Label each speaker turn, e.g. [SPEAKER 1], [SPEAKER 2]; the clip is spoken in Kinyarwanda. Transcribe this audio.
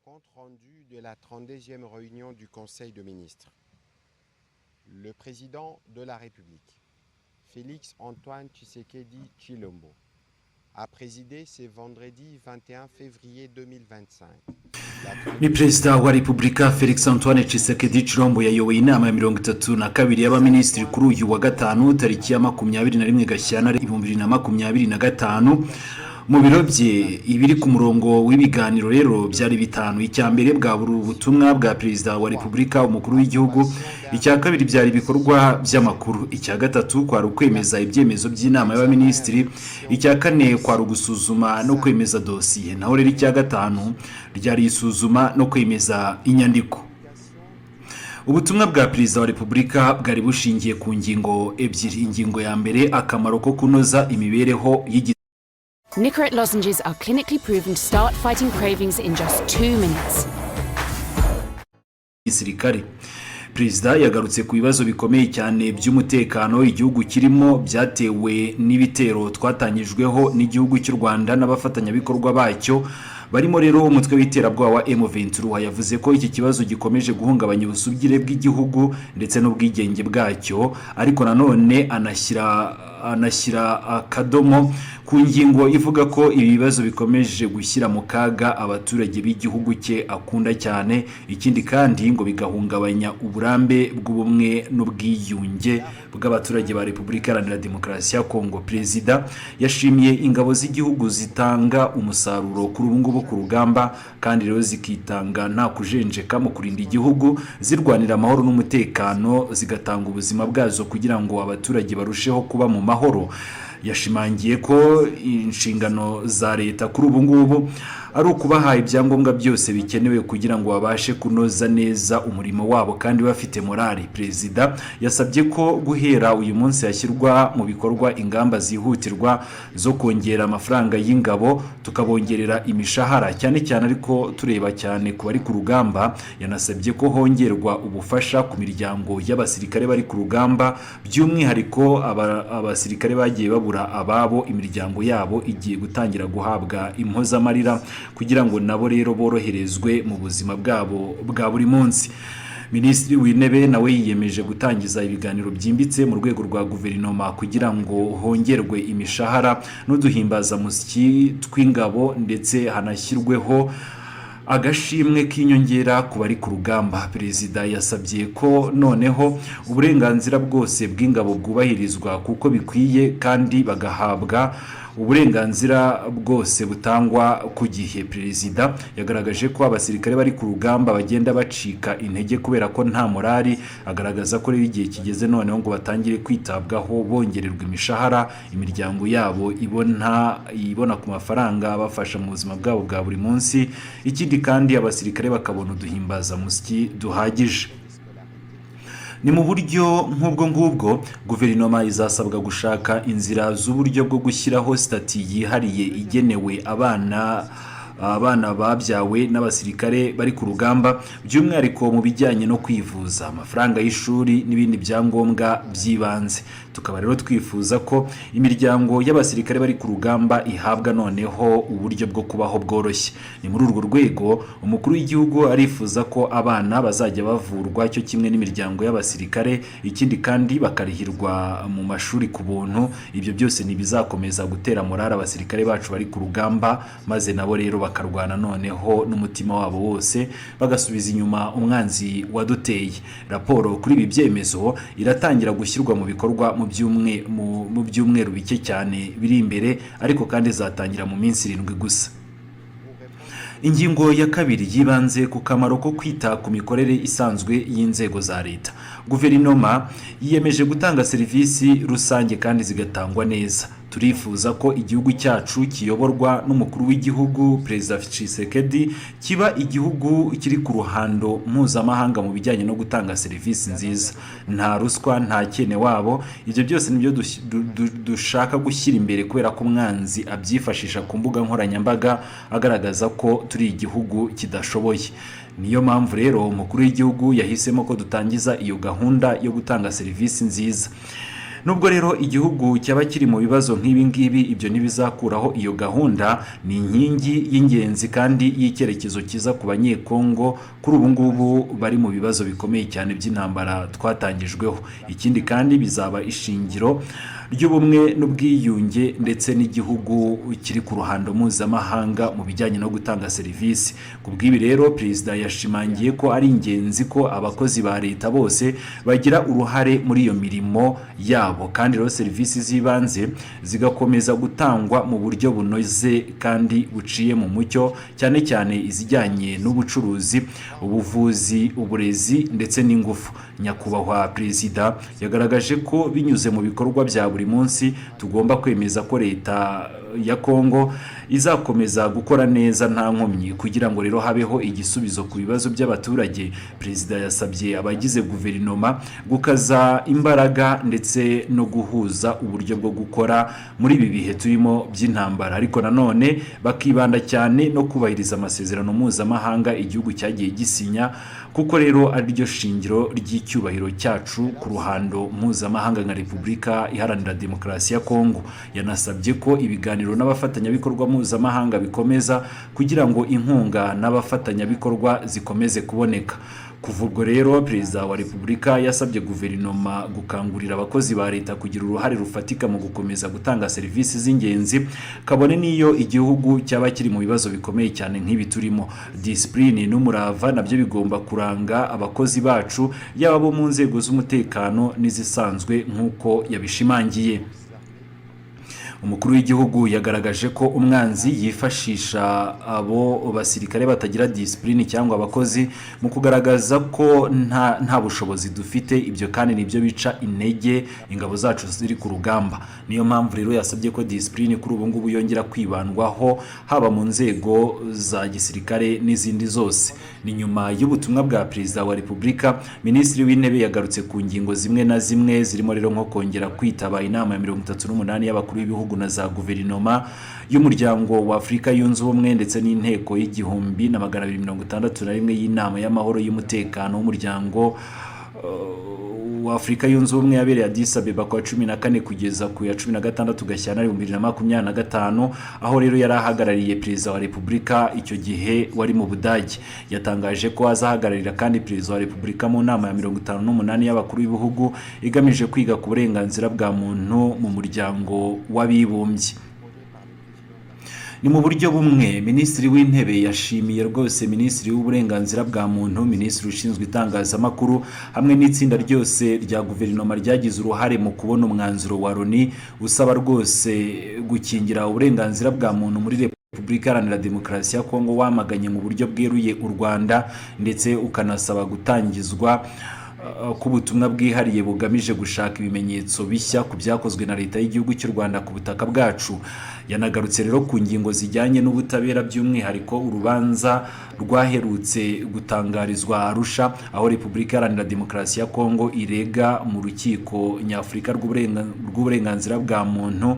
[SPEAKER 1] compte rendu de la 32e réunion du Conseil de ministres. Le président de la République, Félix Antoine Tshisekedi Tshilombo, a présidé ce vendredi 21 février 2025.
[SPEAKER 2] Ni Perezida wa Repubulika Felix Antoine Tshisekedi Tshilombo yayoboye inama ya 32 y'abaminisitiri kuri uyu wa gatanu tariki ya 21 Gashyantare 2025 mu biro bye. Ibiri ku murongo w'ibiganiro rero byari bitanu. Icya mbere bwa buri ubutumwa bwa Perezida wa Repubulika umukuru w'igihugu, icya kabiri byari ibikorwa by'amakuru, icya gatatu kwari ukwemeza ibyemezo by'inama y'abaminisitiri, icya kane kwari ugusuzuma no kwemeza dosiye, naho rero icya gatanu ryari isuzuma no kwemeza inyandiko. Ubutumwa bwa Perezida wa Repubulika bwari bushingiye ku ngingo ebyiri. Ingingo ya mbere, akamaro ko kunoza imibereho
[SPEAKER 3] Nicorette lozenges are clinically proven to start fighting cravings in just 2 minutes.
[SPEAKER 2] Gisirikare. Perezida yagarutse ku bibazo bikomeye cyane by'umutekano igihugu kirimo byatewe n'ibitero twatangijweho n'igihugu cy'u Rwanda n'abafatanyabikorwa bacyo barimo rero umutwe w'iterabwoba wa M23. Yavuze ko iki kibazo gikomeje guhungabanya ubusugire bw'igihugu ndetse n'ubwigenge bwacyo, ariko nanone anashyira akadomo ku ngingo ivuga ko ibi bibazo bikomeje gushyira mu kaga abaturage b'igihugu cye akunda cyane, ikindi kandi ngo bigahungabanya uburambe bw'ubumwe n'ubwiyunge bw'abaturage ba Repubulika Iharanira Demokarasi ya Kongo. Perezida yashimiye ingabo z'igihugu zitanga umusaruro kuri ubu ngubu ku rugamba, kandi rero zikitanga nta kujenjeka mu kurinda igihugu, zirwanira amahoro n'umutekano, zigatanga ubuzima bwazo kugira ngo abaturage barusheho kuba mu mahoro. Yashimangiye ko inshingano za leta kuri ubu ngubu ari ukubaha ibyangombwa byose bikenewe kugira ngo babashe kunoza neza umurimo wabo kandi bafite morali. Perezida yasabye ko guhera uyu munsi hashyirwa mu bikorwa ingamba zihutirwa zo kongera amafaranga y'ingabo, tukabongerera imishahara cyane cyane, ariko tureba cyane ku bari ku rugamba. Yanasabye ko hongerwa ubufasha ku miryango y'abasirikare bari ku rugamba, by'umwihariko abasirikare bagiye babura ababo, imiryango yabo igiye gutangira guhabwa impozamarira kugira ngo nabo rero boroherezwe mu buzima bwabo bwa buri munsi. Minisitiri w'Intebe nawe yiyemeje gutangiza ibiganiro byimbitse mu rwego rwa guverinoma kugira ngo hongerwe imishahara n'uduhimbazamusyi tw'ingabo, ndetse hanashyirweho agashimwe k'inyongera ku bari ku rugamba. Perezida yasabye ko noneho uburenganzira bwose bw'ingabo bwubahirizwa kuko bikwiye, kandi bagahabwa uburenganzira bwose butangwa ku gihe. Perezida yagaragaje ko abasirikare bari ku rugamba bagenda bacika intege kubera ko nta morali. Agaragaza ko rero igihe kigeze noneho ngo batangire kwitabwaho, bongererwa imishahara, imiryango yabo ibona ku mafaranga abafasha mu buzima bwabo bwa buri munsi, ikindi kandi abasirikare bakabona uduhimbazamusyi duhagije. Ni mu buryo nk'ubwo ngubwo guverinoma izasabwa gushaka inzira z'uburyo bwo gushyiraho stati yihariye igenewe abana babyawe n'abasirikare bari ku rugamba, by'umwihariko mu bijyanye no kwivuza, amafaranga y'ishuri n'ibindi byangombwa by'ibanze. Tukaba rero twifuza ko imiryango y'abasirikare bari ku rugamba ihabwa noneho uburyo bwo kubaho bworoshye. Ni muri urwo rwego umukuru w'igihugu arifuza ko abana bazajya bavurwa cyo kimwe n'imiryango y'abasirikare, ikindi kandi bakarihirwa mu mashuri ku buntu. Ibyo byose ntibizakomeza gutera morale abasirikare bacu bari ku rugamba, maze nabo rero bakarwana noneho n'umutima wabo wose, bagasubiza inyuma umwanzi waduteye. Raporo kuri ibi byemezo iratangira gushyirwa mu bikorwa mu byumweru bike cyane biri imbere, ariko kandi zatangira mu minsi 7 gusa. Ingingo ya kabiri yibanze ku kamaro ko kwita ku mikorere isanzwe y'inzego za leta. Guverinoma yiyemeje gutanga serivisi rusange kandi zigatangwa neza. Turifuza ko igihugu cyacu kiyoborwa n'umukuru w'igihugu Perezida Tshisekedi kiba igihugu kiri ku ruhando mpuzamahanga mu bijyanye no gutanga serivisi nziza, nta ruswa, nta cyene wabo. Ibyo byose nibyo dushaka gushyira imbere, kubera ko umwanzi abyifashisha ku mbuga nkoranyambaga agaragaza ko turi igihugu kidashoboye. Niyo mpamvu rero umukuru w'igihugu yahisemo ko dutangiza iyo gahunda yo gutanga serivisi nziza. nubwo rero igihugu cyaba kiri mu bibazo nk'ibi ngibi, ibyo ntibizakuraho iyo gahunda. Ni inkingi y'ingenzi kandi y'icyerekezo cyiza ku banyekongo kuri ubu ngubu bari mu bibazo bikomeye cyane by'intambara twatangijweho. Ikindi kandi bizaba ishingiro ry'ubumwe n'ubwiyunge ndetse n'igihugu kiri ku ruhando mpuzamahanga mu bijyanye no gutanga serivisi. Ku bw'ibi rero perezida yashimangiye ko ari ingenzi ko abakozi ba leta bose bagira uruhare muri iyo mirimo yabo, kandi rero serivisi z'ibanze zigakomeza gutangwa mu buryo bunoze kandi buciye mu mucyo, cyane cyane izijyanye n'ubucuruzi, ubuvuzi, uburezi ndetse n'ingufu. Nyakubahwa perezida yagaragaje ko binyuze mu bikorwa bya buri munsi tugomba kwemeza ko leta ya Kongo izakomeza gukora neza nta nkomyi kugira ngo rero habeho igisubizo ku bibazo by'abaturage. Perezida yasabye abagize guverinoma gukaza imbaraga ndetse no guhuza uburyo bwo gukora muri ibi bihe turimo by'intambara, ariko nanone bakibanda cyane no kubahiriza amasezerano mpuzamahanga igihugu cyagiye gisinya, kuko rero ari ryo shingiro ry'icyubahiro cyacu ku ruhando mpuzamahanga nka Repubulika Iharanira Demokarasi ya Kongo. Yanasabye ko ibiganiro n'abafatanyabikorwa mpuzamahanga bikomeza kugira ngo inkunga n'abafatanyabikorwa zikomeze kuboneka. Kuva ubwo rero perezida wa Repubulika yasabye guverinoma gukangurira abakozi ba leta kugira uruhare rufatika mu gukomeza gutanga serivisi z'ingenzi, kabone n'iyo igihugu cyaba kiri mu bibazo bikomeye cyane nk'ibi turimo. Discipline n'umurava nabyo bigomba kuranga abakozi bacu, yaba bo mu nzego z'umutekano n'izisanzwe nk'uko yabishimangiye. Umukuru w'igihugu yagaragaje ko umwanzi yifashisha abo basirikare batagira discipline cyangwa abakozi mu kugaragaza ko nta bushobozi dufite. Ibyo kandi nibyo bica intege ingabo zacu ziri ku rugamba. Niyo mpamvu rero yasabye ko discipline kuri ubu ngubu yongera kwibandwaho, haba mu nzego za gisirikare n'izindi zose. Ni nyuma y'ubutumwa bwa perezida wa Repubulika, Minisitiri w'Intebe yagarutse ku ngingo zimwe na zimwe zirimo rero nko kongera kwitaba inama ya 38 y'abakuru b'ibihugu na za guverinoma y'umuryango wa Afurika yunze ubumwe ndetse n'inteko y'igihumbi na 261 y'inama y'amahoro y'umutekano w'umuryango wa Afurika yunze ubumwe yabereye Addis Abeba ku 14 kugeza ku ya 16 Gashyantare 2025, aho rero yari ahagarariye perezida wa Repubulika icyo gihe wari mu Budage. Yatangaje ko azahagararira kandi perezida wa Repubulika mu nama ya 58 y'abakuru b'ibihugu igamije kwiga ku burenganzira bwa muntu mu muryango w'abibumbye. Ni mu buryo bumwe Minisitiri w'Intebe yashimiye rwose Minisitiri w'uburenganzira bwa muntu, Minisitiri ushinzwe itangazamakuru hamwe n'itsinda ryose rya guverinoma ryagize uruhare mu kubona umwanzuro wa Loni usaba rwose gukingira uburenganzira bwa muntu muri Repubulika Iharanira Demokarasi ya Kongo, wamaganye mu buryo bweruye u Rwanda ndetse ukanasaba gutangizwa k'ubutumwa bwihariye bugamije gushaka ibimenyetso bishya ku byakozwe na leta y'igihugu cy'u Rwanda ku butaka bwacu. Yanagarutse rero ku ngingo zijyanye n'ubutabera, by'umwihariko urubanza rwaherutse gutangarizwa Arusha, aho Repubulika Iharanira Demokarasi ya Kongo irega mu rukiko nyafurika rw'uburenganzira bwa muntu